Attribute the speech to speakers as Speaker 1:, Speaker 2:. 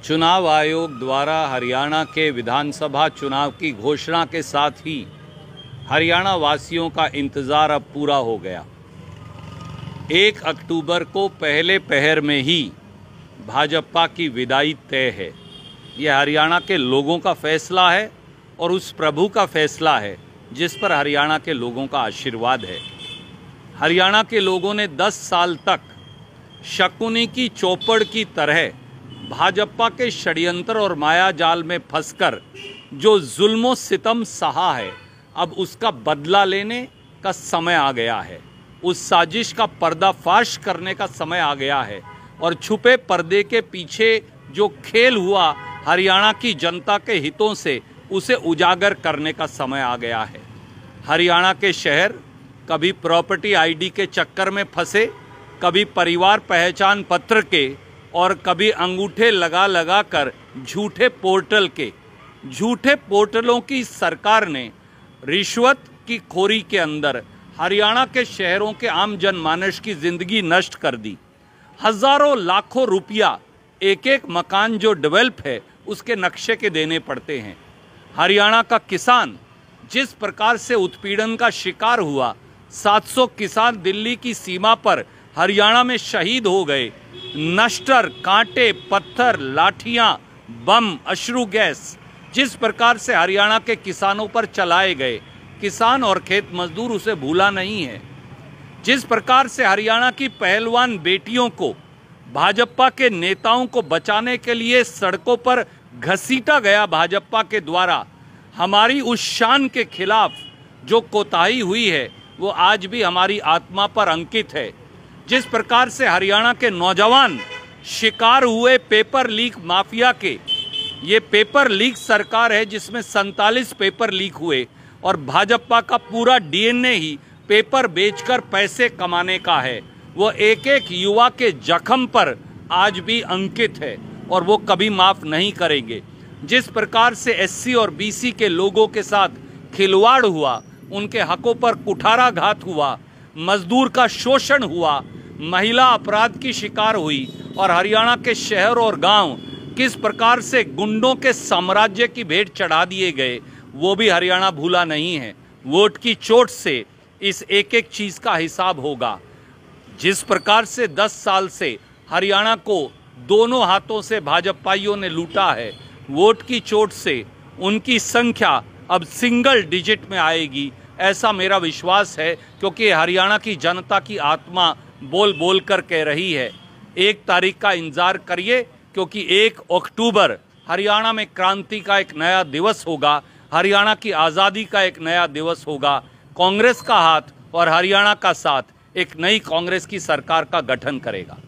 Speaker 1: चुनाव आयोग द्वारा हरियाणा के विधानसभा चुनाव की घोषणा के साथ ही हरियाणा वासियों का इंतज़ार अब पूरा हो गया। 1 अक्टूबर को पहले पहर में ही भाजपा की विदाई तय है। यह हरियाणा के लोगों का फैसला है और उस प्रभु का फैसला है जिस पर हरियाणा के लोगों का आशीर्वाद है। हरियाणा के लोगों ने 10 साल तक शकुनी की चौपड़ की तरह भाजपा के षड्यंत्र और मायाजाल में फंसकर जो जुल्म सितम सहा है, अब उसका बदला लेने का समय आ गया है। उस साजिश का पर्दाफाश करने का समय आ गया है और छुपे पर्दे के पीछे जो खेल हुआ हरियाणा की जनता के हितों से, उसे उजागर करने का समय आ गया है। हरियाणा के शहर कभी प्रॉपर्टी आईडी के चक्कर में फंसे, कभी परिवार पहचान पत्र के और कभी अंगूठे लगा लगा कर झूठे पोर्टलों की सरकार ने रिश्वत की खोरी के अंदर हरियाणा के शहरों के आम जनमानस की जिंदगी नष्ट कर दी। हजारों लाखों रुपया एक एक मकान जो डेवलप है उसके नक्शे के देने पड़ते हैं। हरियाणा का किसान जिस प्रकार से उत्पीड़न का शिकार हुआ, 700 किसान दिल्ली की सीमा पर हरियाणा में शहीद हो गए। नश्तर, कांटे, पत्थर, लाठियां, बम, अश्रु गैस जिस प्रकार से हरियाणा के किसानों पर चलाए गए, किसान और खेत मजदूर उसे भूला नहीं है। जिस प्रकार से हरियाणा की पहलवान बेटियों को भाजपा के नेताओं को बचाने के लिए सड़कों पर घसीटा गया भाजपा के द्वारा, हमारी उस शान के खिलाफ जो कोताही हुई है वो आज भी हमारी आत्मा पर अंकित है। जिस प्रकार से हरियाणा के नौजवान शिकार हुए पेपर लीक माफिया के, ये पेपर लीक सरकार है जिसमें 47 पेपर लीक हुए और भाजपा का पूरा डीएनए ही पेपर बेचकर पैसे कमाने का है। वो एक एक युवा के जख्म पर आज भी अंकित है और वो कभी माफ नहीं करेंगे। जिस प्रकार से एससी और बीसी के लोगों के साथ खिलवाड़ हुआ, उनके हकों पर कुठाराघात हुआ, मजदूर का शोषण हुआ, महिला अपराध की शिकार हुई और हरियाणा के शहर और गांव किस प्रकार से गुंडों के साम्राज्य की भेंट चढ़ा दिए गए, वो भी हरियाणा भूला नहीं है। वोट की चोट से इस एक एक चीज़ का हिसाब होगा। जिस प्रकार से 10 साल से हरियाणा को दोनों हाथों से भाजपाइयों ने लूटा है, वोट की चोट से उनकी संख्या अब सिंगल डिजिट में आएगी, ऐसा मेरा विश्वास है। क्योंकि हरियाणा की जनता की आत्मा बोल बोल कर कह रही है। 1 तारीख का इंतजार करिए, क्योंकि 1 अक्टूबर हरियाणा में क्रांति का एक नया दिवस होगा, हरियाणा की आज़ादी का एक नया दिवस होगा। कांग्रेस का हाथ और हरियाणा का साथ एक नई कांग्रेस की सरकार का गठन करेगा।